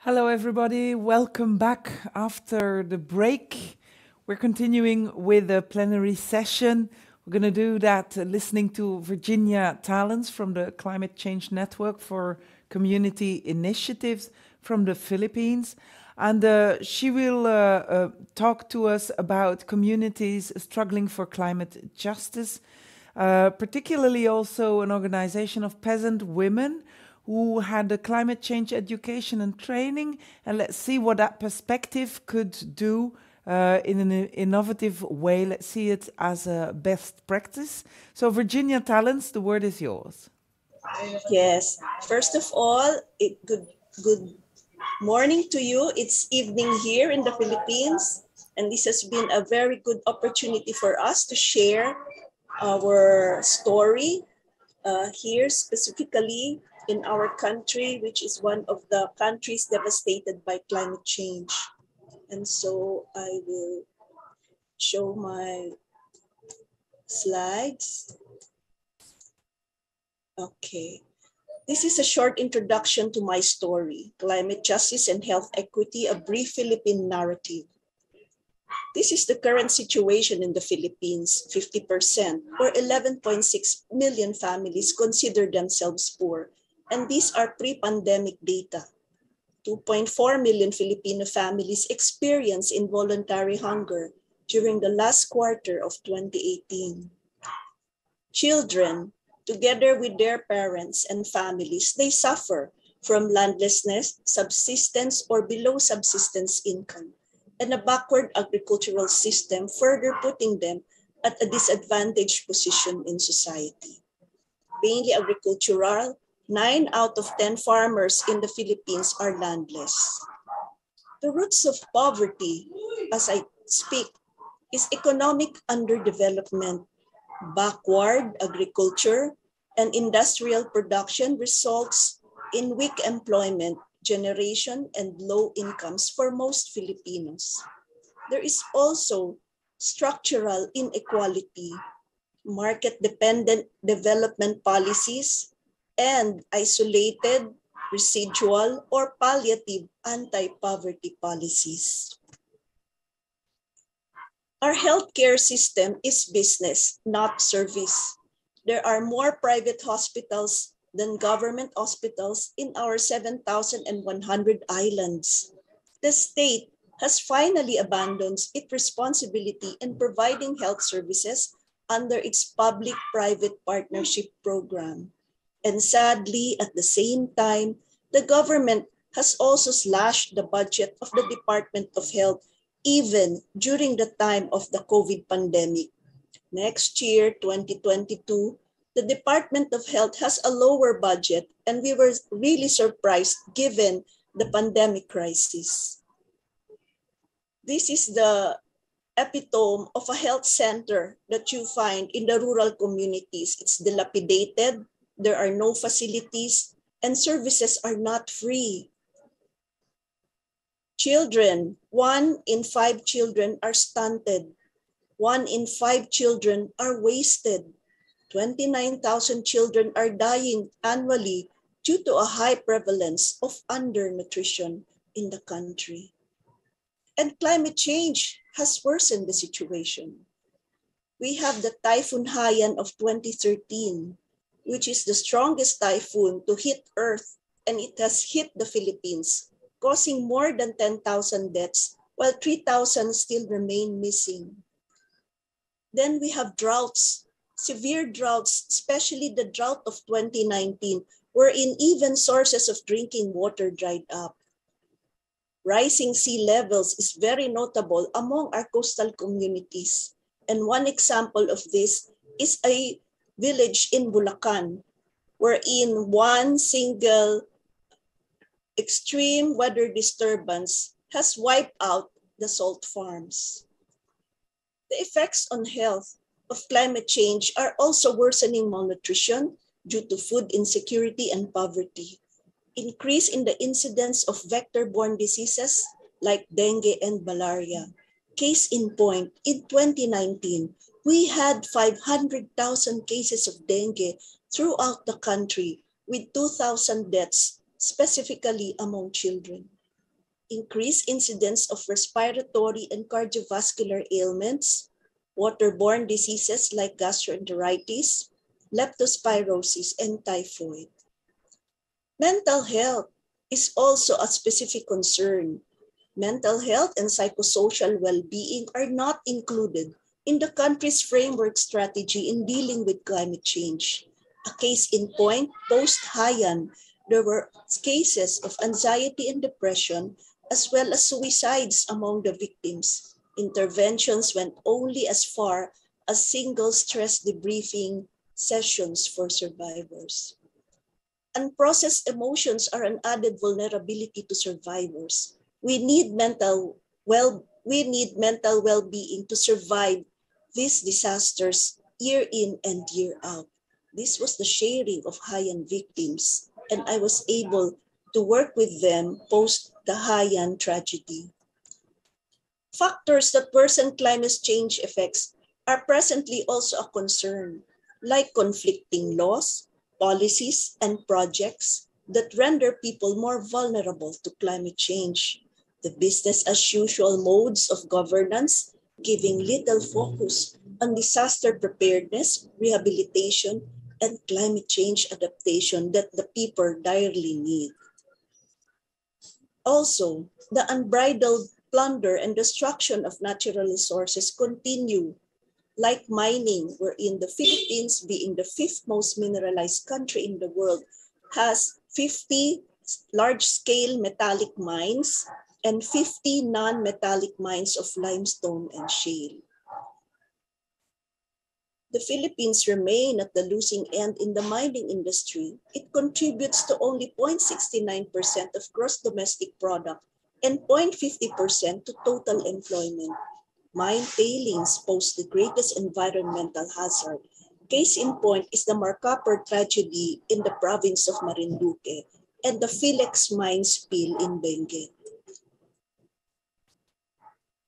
Hello, everybody. Welcome back after the break. We're continuing with a plenary session. We're going to do that listening to Virginia Talens from the Climate Change Network for Community Initiatives from the Philippines. And she will talk to us about communities struggling for climate justice, particularly also an organization of peasant women who had a climate change education and training, and let's see what that perspective could do in an innovative way. Let's see it as a best practice. So Virginia Talens, the word is yours. Yes, first of all, good morning to you. It's evening here in the Philippines, and this has been a very good opportunity for us to share our story here specifically in our country, which is one of the countries devastated by climate change. And so I will show my slides. Okay. This is a short introduction to my story, Climate Justice and Health Equity, a brief Philippine narrative. This is the current situation in the Philippines. 50% or 11.6 million families consider themselves poor, and these are pre-pandemic data. 2.4 million Filipino families experience involuntary hunger during the last quarter of 2018. Children, together with their parents and families, they suffer from landlessness, subsistence, or below subsistence income, and a backward agricultural system, further putting them at a disadvantaged position in society. Mainly agricultural, 9 out of 10 farmers in the Philippines are landless. The roots of poverty, as I speak, is economic underdevelopment. Backward agriculture and industrial production results in weak employment generation and low incomes for most Filipinos. There is also structural inequality, market-dependent development policies, and isolated, residual, or palliative anti-poverty policies. Our healthcare system is business, not service. There are more private hospitals than government hospitals in our 7,100 islands. The state has finally abandoned its responsibility in providing health services under its public-private partnership program. And sadly, at the same time, the government has also slashed the budget of the Department of Health even during the time of the COVID pandemic. Next year, 2022, the Department of Health has a lower budget, and we were really surprised given the pandemic crisis. This is the epitome of a health center that you find in the rural communities. It's dilapidated, there are no facilities, and services are not free. Children, 1 in 5 children are stunted. 1 in 5 children are wasted. 29,000 children are dying annually due to a high prevalence of undernutrition in the country. And climate change has worsened the situation. We have the Typhoon Haiyan of 2013, which is the strongest typhoon to hit Earth, and it has hit the Philippines, causing more than 10,000 deaths, while 3,000 still remain missing. Then we have droughts, severe droughts, especially the drought of 2019, wherein even sources of drinking water dried up. Rising sea levels is very notable among our coastal communities. And one example of this is a village in Bulacan, wherein one single extreme weather disturbance has wiped out the salt farms. The effects on health of climate change are also worsening malnutrition due to food insecurity and poverty, increase in the incidence of vector-borne diseases like dengue and malaria. Case in point, in 2019, we had 500,000 cases of dengue throughout the country with 2,000 deaths, specifically among children. increased incidence of respiratory and cardiovascular ailments, waterborne diseases like gastroenteritis, leptospirosis, and typhoid. Mental health is also a specific concern. Mental health and psychosocial well-being are not included in the country's framework strategy in dealing with climate change. A case in point, post-Haiyan, there were cases of anxiety and depression, as well as suicides among the victims. Interventions went only as far as single stress debriefing sessions for survivors. Unprocessed emotions are an added vulnerability to survivors. We need mental well-being to survive these disasters year in and year out. This was the sharing of Haiyan victims, and I was able to work with them post the Haiyan tragedy. Factors that worsen climate change effects are presently also a concern, like conflicting laws, policies, and projects that render people more vulnerable to climate change. The business as usual modes of governance giving little focus on disaster preparedness, rehabilitation, and climate change adaptation that the people direly need. Also, the unbridled plunder and destruction of natural resources continue, like mining, wherein the Philippines, being the fifth most mineralized country in the world, has 50 large-scale metallic mines and 50 non-metallic mines of limestone and shale. The Philippines remain at the losing end in the mining industry. It contributes to only 0.69% of gross domestic product and 0.50% to total employment. Mine tailings pose the greatest environmental hazard. Case in point is the Marcapur tragedy in the province of Marinduque and the Philex mine spill in Benguet.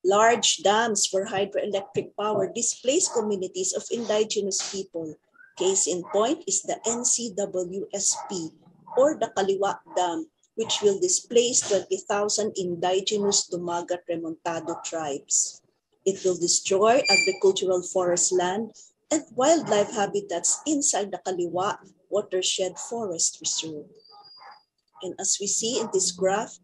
Large dams for hydroelectric power displace communities of indigenous people. Case in point is the NCWSP or the Kaliwa Dam, which will displace 20,000 indigenous Dumagat Remontado tribes. It will destroy agricultural forest land and wildlife habitats inside the Kaliwa watershed forest reserve. And as we see in this graph,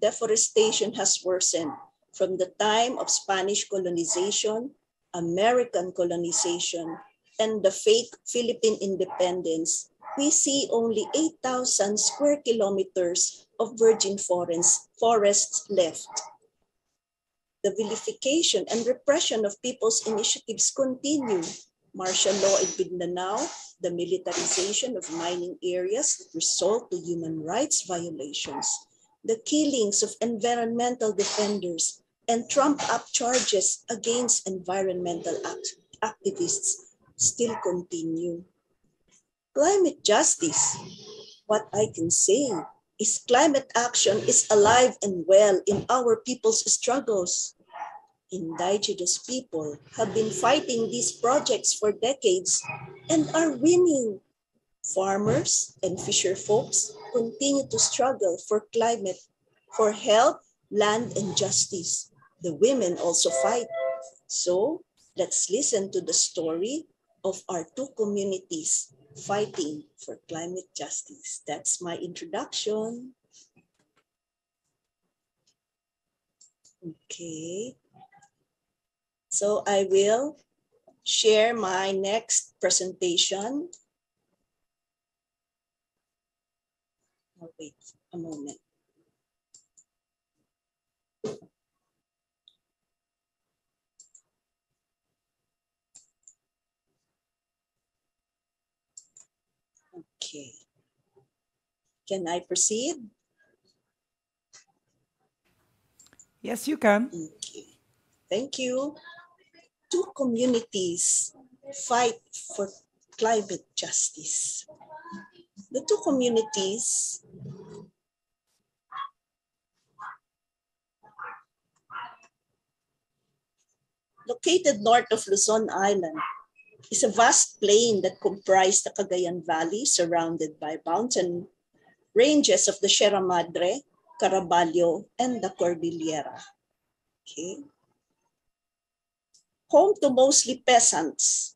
deforestation has worsened from the time of Spanish colonization, American colonization, and the fake Philippine independence. We see only 8,000 square kilometers of virgin forests left. The vilification and repression of people's initiatives continue. Martial law in Mindanao, the militarization of mining areas result to human rights violations. The killings of environmental defenders and trump-up charges against environmental activists still continue. Climate justice, what I can say is climate action is alive and well in our people's struggles. Indigenous people have been fighting these projects for decades and are winning. Farmers and fisher folks continue to struggle for climate, for health, land, and justice. The women also fight. So let's listen to the story of our two communities fighting for climate justice. That's my introduction. Okay. So I will share my next presentation. Oh, wait a moment. Okay. Can I proceed? Yes, you can. Okay. Thank you. Two communities fight for climate justice. The two communities located north of Luzon Island is a vast plain that comprised the Cagayan Valley surrounded by mountain ranges of the Sierra Madre, Caraballo, and the Cordillera. Okay. Home to mostly peasants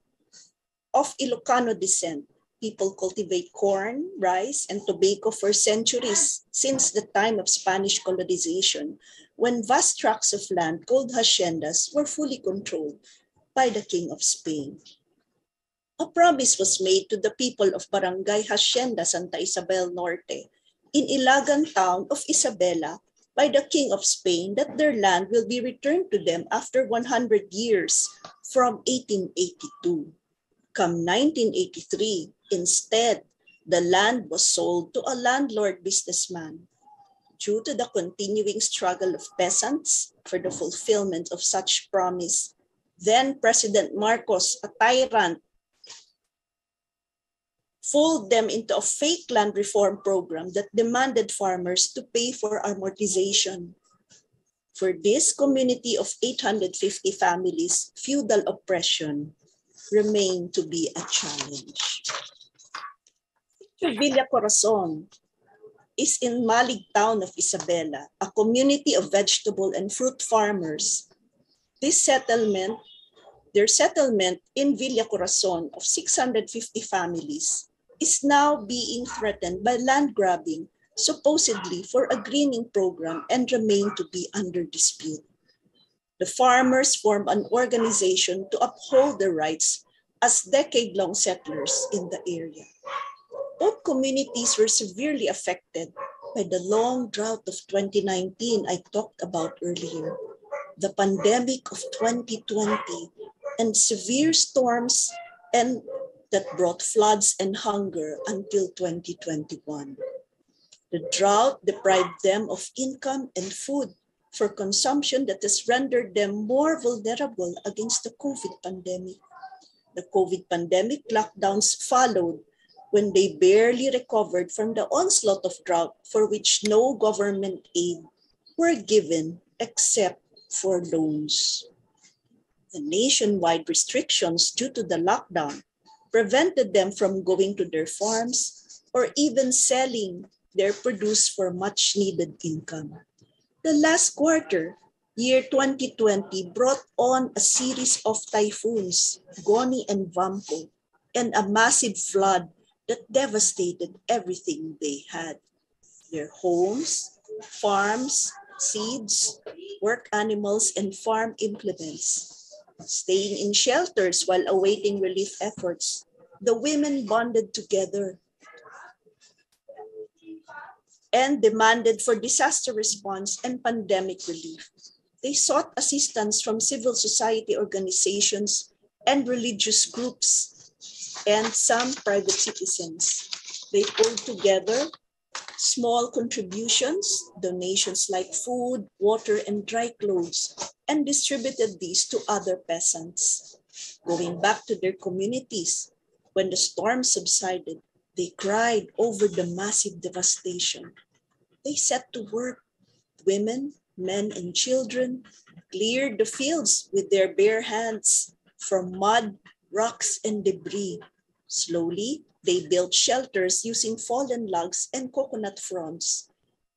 of Ilocano descent, people cultivate corn, rice, and tobacco for centuries since the time of Spanish colonization, when vast tracts of land called haciendas were fully controlled by the King of Spain. A promise was made to the people of Barangay Hacienda Santa Isabel Norte in Ilagan town of Isabela by the King of Spain that their land will be returned to them after 100 years from 1882. Come 1983, instead, the land was sold to a landlord businessman. Due to the continuing struggle of peasants for the fulfillment of such promise, then President Marcos, a tyrant, fooled them into a fake land reform program that demanded farmers to pay for amortization. For this community of 850 families, feudal oppression remained to be a challenge. Villa Corazon is in Malig town of Isabela, a community of vegetable and fruit farmers. Their settlement in Villa Corazon of 650 families is now being threatened by land grabbing, supposedly for a greening program, and remain to be under dispute. The farmers formed an organization to uphold their rights as decade-long settlers in the area. Both communities were severely affected by the long drought of 2019 I talked about earlier, the pandemic of 2020, and severe storms and that brought floods and hunger until 2021. The drought deprived them of income and food for consumption that has rendered them more vulnerable against the COVID pandemic. The COVID pandemic lockdowns followed when they barely recovered from the onslaught of drought for which no government aid were given except for loans. The nationwide restrictions due to the lockdown prevented them from going to their farms or even selling their produce for much needed income. The last quarter, year 2020, brought on a series of typhoons, Goni and Vampo, and a massive flood that devastated everything they had. Their homes, farms, seeds, work animals, and farm implements. Staying in shelters while awaiting relief efforts, the women bonded together and demanded for disaster response and pandemic relief. They sought assistance from civil society organizations and religious groups and some private citizens. They pulled together small contributions, donations like food, water, and dry clothes, and distributed these to other peasants. Going back to their communities, when the storm subsided, they cried over the massive devastation. They set to work. Women, men, and children cleared the fields with their bare hands from mud, rocks, and debris. Slowly, they built shelters using fallen logs and coconut fronds.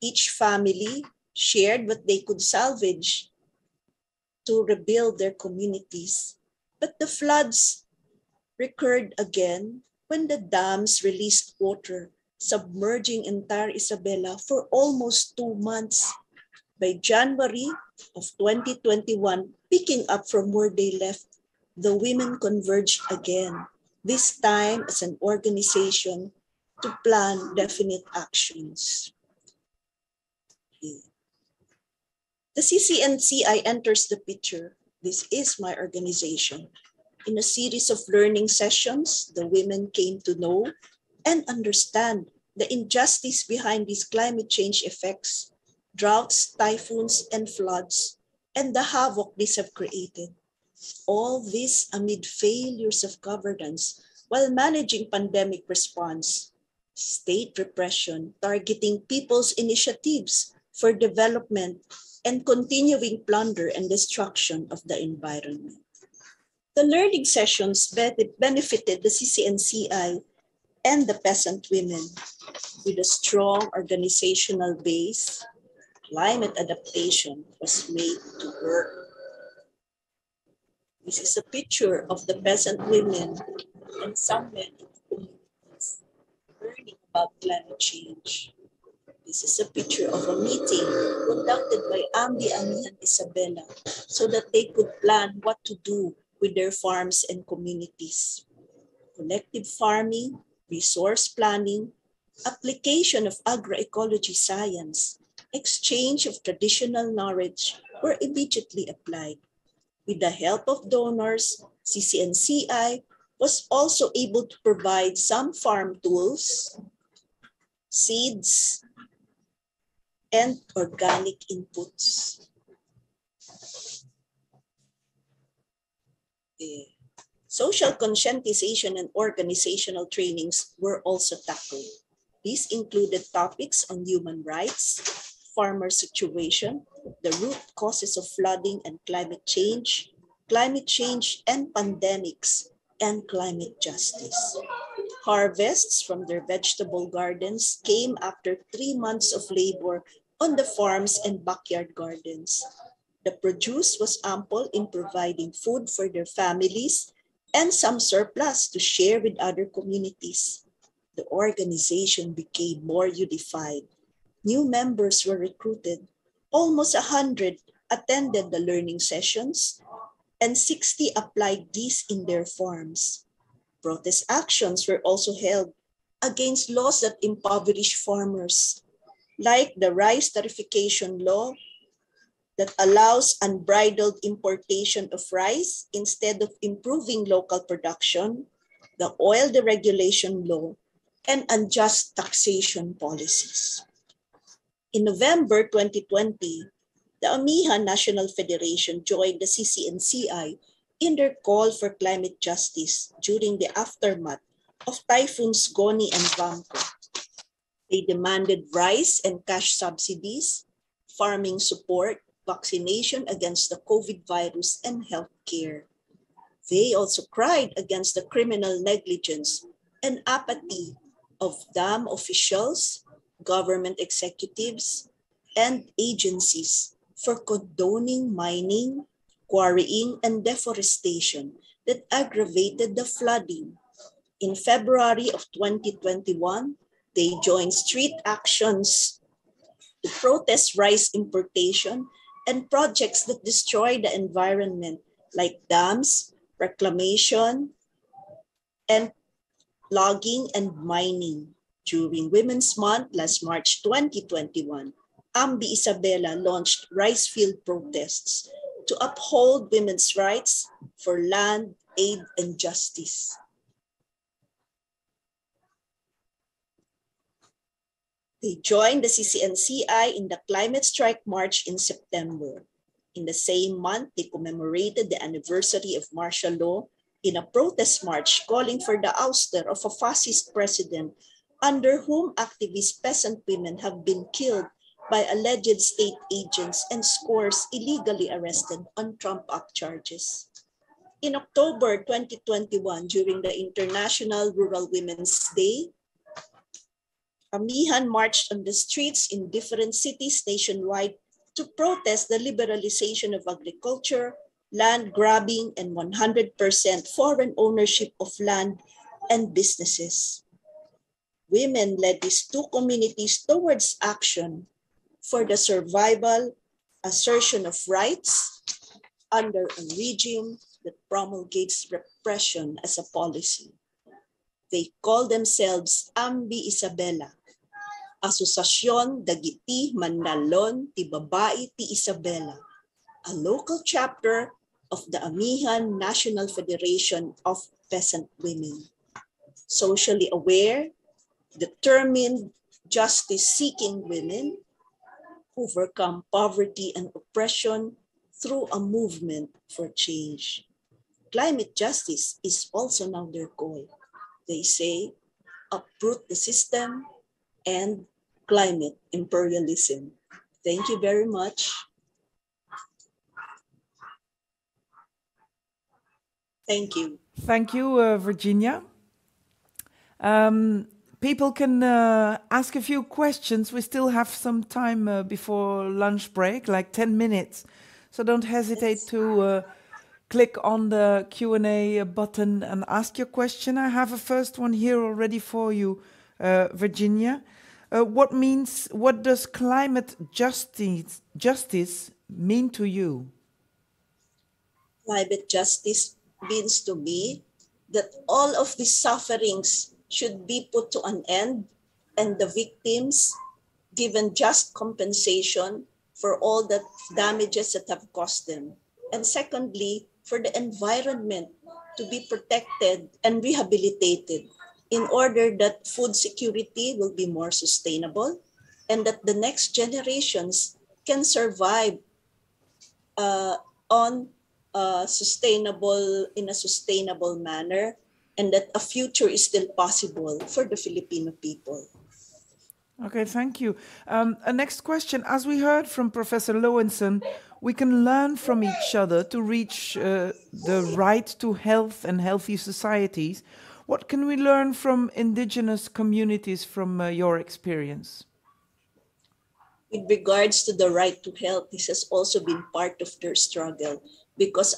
Each family shared what they could salvage to rebuild their communities. But the floods recurred again when the dams released water, submerging entire Isabela for almost 2 months. By January of 2021, picking up from where they left, the women converged again, this time as an organization to plan definite actions. The CCNCI enters the picture. This is my organization. In a series of learning sessions, the women came to know and understand the injustice behind these climate change effects, droughts, typhoons, and floods, and the havoc these have created. All this amid failures of governance while managing pandemic response, state repression, targeting people's initiatives for development, and continuing plunder and destruction of the environment. The learning sessions benefited the CCNCI and the peasant women with a strong organizational base, climate adaptation was made to work. This is a picture of the peasant women and some men in the communities learning about climate change. This is a picture of a meeting conducted by Ambi and Isabella so that they could plan what to do with their farms and communities. Collective farming, resource planning, application of agroecology science, exchange of traditional knowledge were immediately applied. With the help of donors, CCNCI was also able to provide some farm tools, seeds, and organic inputs. Social conscientization and organizational trainings were also tackled. These included topics on human rights, farmer situation, the root causes of flooding and climate change and pandemics, and climate justice. Harvests from their vegetable gardens came after 3 months of labor on the farms and backyard gardens. The produce was ample in providing food for their families and some surplus to share with other communities. The organization became more unified. New members were recruited. Almost 100 attended the learning sessions, and 60 applied these in their farms. Protest actions were also held against laws that impoverish farmers, like the rice tarification law that allows unbridled importation of rice instead of improving local production, the oil deregulation law, and unjust taxation policies. In November 2020, the Amihan National Federation joined the CCNCI in their call for climate justice during the aftermath of typhoons Goni and Vamco. They demanded rice and cash subsidies, farming support, vaccination against the COVID virus, and health care. They also cried against the criminal negligence and apathy of dam officials, government executives, and agencies for condoning mining, quarrying, and deforestation that aggravated the flooding. In February of 2021, they joined street actions to protest rice importation and projects that destroy the environment, like dams, reclamation, and logging and mining. During Women's Month last March 2021, Ambi Isabella launched rice field protests to uphold women's rights for land, aid, and justice. They joined the CCNCI in the Climate Strike March in September. In the same month, they commemorated the anniversary of martial law in a protest march calling for the ouster of a fascist president under whom activist peasant women have been killed by alleged state agents and scores illegally arrested on Trump Act charges. In October 2021, during the International Rural Women's Day, Amihan marched on the streets in different cities nationwide to protest the liberalization of agriculture, land grabbing, and 100% foreign ownership of land and businesses. Women led these two communities towards action for the survival, assertion of rights under a regime that promulgates repression as a policy. They call themselves Ambi Isabella, Asosasyon Dagiti Mandalon Ti Babae Ti Isabela, a local chapter of the Amihan National Federation of Peasant Women. Socially aware, determined, justice-seeking women overcome poverty and oppression through a movement for change. Climate justice is also now their goal. They say, uproot the system and climate imperialism. Thank you very much. Thank you. Thank you, Virginia. people can ask a few questions. We still have some time before lunch break, like 10 minutes. So don't hesitate to click on the Q&A button and ask your question. I have a first one here already for you, Virginia. What does climate justice mean to you? Climate justice means to me that all of these sufferings should be put to an end and the victims given just compensation for all the damages that have caused them. And secondly, for the environment to be protected and rehabilitated in order that food security will be more sustainable and that the next generations can survive on in a sustainable manner, and that a future is still possible for the Filipino people. Okay, thank you. A next question. As we heard from Professor Lowenson, we can learn from each other to reach the right to health and healthy societies. What can we learn from indigenous communities from your experience? With regards to the right to health, this has also been part of their struggle because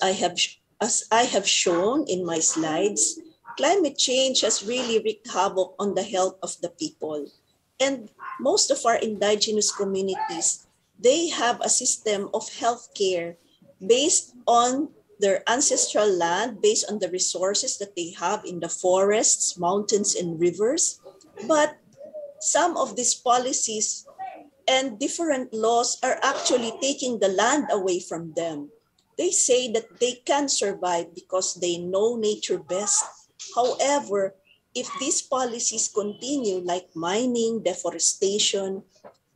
as I have shown in my slides, climate change has really wreaked havoc on the health of the people. And most of our indigenous communities, they have a system of healthcare based on their ancestral land, based on the resources that they have in the forests, mountains, and rivers. But some of these policies and different laws are actually taking the land away from them. They say that they can survive because they know nature best. However, if these policies continue, like mining, deforestation,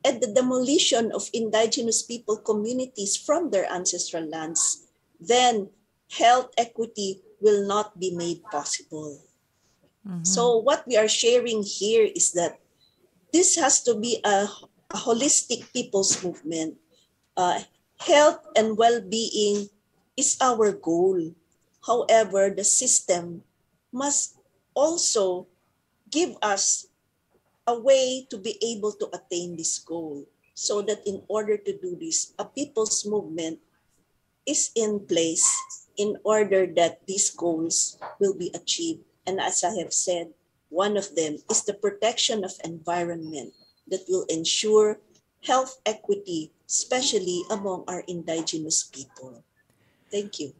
and the demolition of indigenous people communities from their ancestral lands, then health equity will not be made possible. Mm-hmm. So what we are sharing here is that this has to be a holistic people's movement. Health and well-being is our goal. However, the system must also give us a way to be able to attain this goal, so that in order to do this, a people's movement is in place in order that these goals will be achieved. And as I have said, one of them is the protection of environment that will ensure health equity, especially among our indigenous people. Thank you.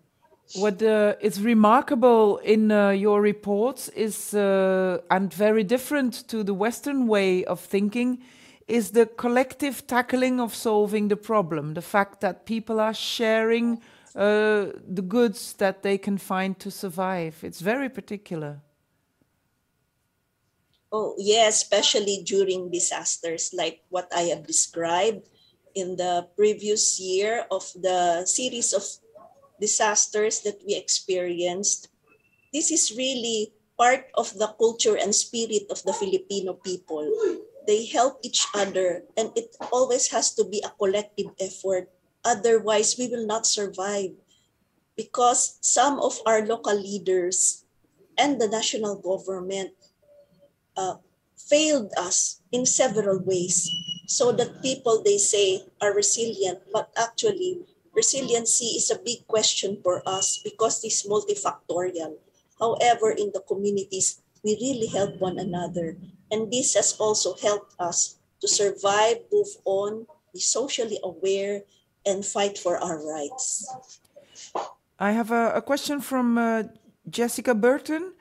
What is remarkable in your reports is, and very different to the Western way of thinking, is the collective tackling of solving the problem. The fact that people are sharing the goods that they can find to survive. It's very particular. Oh, yeah, especially during disasters like what I have described in the previous year of the series of disasters that we experienced. This is really part of the culture and spirit of the Filipino people. They help each other, and it always has to be a collective effort. Otherwise, we will not survive, because some of our local leaders and the national government failed us in several ways, so that people, they say, are resilient, but actually resiliency is a big question for us because it's multifactorial. However, in the communities, we really help one another. And this has also helped us to survive, move on, be socially aware, and fight for our rights. I have a question from Jessica Burton.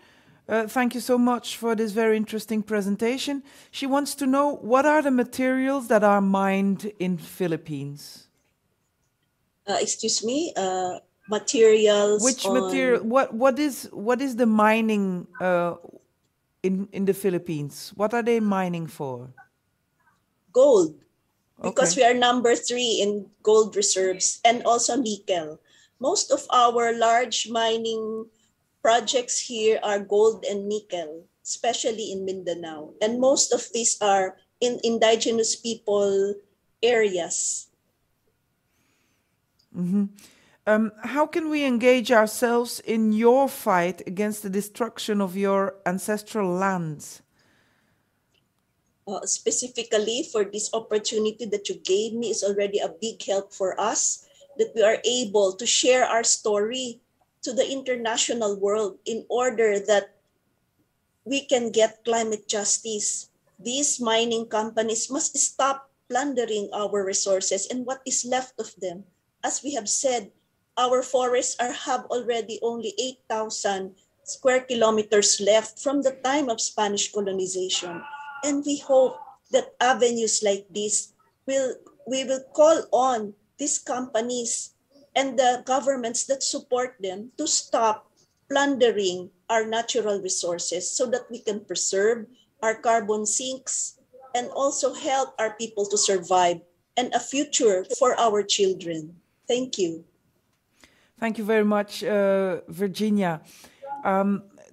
Thank you so much for this very interesting presentation. She wants to know, what are the materials that are mined in Philippines? Excuse me, materials. Which material? What is the mining in the Philippines? What are they mining for? Gold, because we are number 3 in gold reserves, and also nickel. Most of our large mining projects here are gold and nickel, especially in Mindanao. And most of these are in indigenous people areas. Mm-hmm. How can we engage ourselves in your fight against the destruction of your ancestral lands? specifically for this opportunity that you gave me is already a big help for us, that we are able to share our story to the international world in order that we can get climate justice. These mining companies must stop plundering our resources and what is left of them. As we have said, our forests have already only 8,000 square kilometers left from the time of Spanish colonization. And we hope that avenues like this we will call on these companies and the governments that support them to stop plundering our natural resources so that we can preserve our carbon sinks and also help our people to survive and a future for our children. Thank you. Thank you very much, Virginia.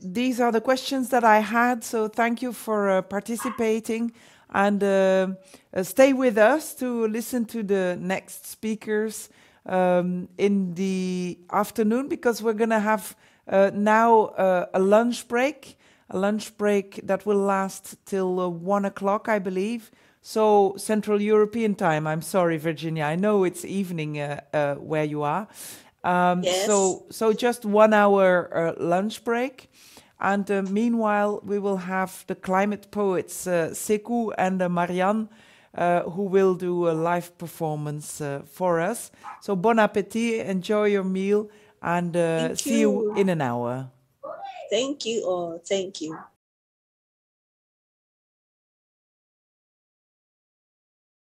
These are the questions that I had, so thank you for participating, and stay with us to listen to the next speakers in the afternoon, because we're going to have now a lunch break that will last till 1 o'clock, I believe. So Central European time. I'm sorry, Virginia. I know it's evening where you are. Yes. So just 1 hour lunch break. And meanwhile, we will have the climate poets, Sekou and Marianne, who will do a live performance for us. So bon appetit, enjoy your meal, and see you in an hour. Thank you all. Thank you.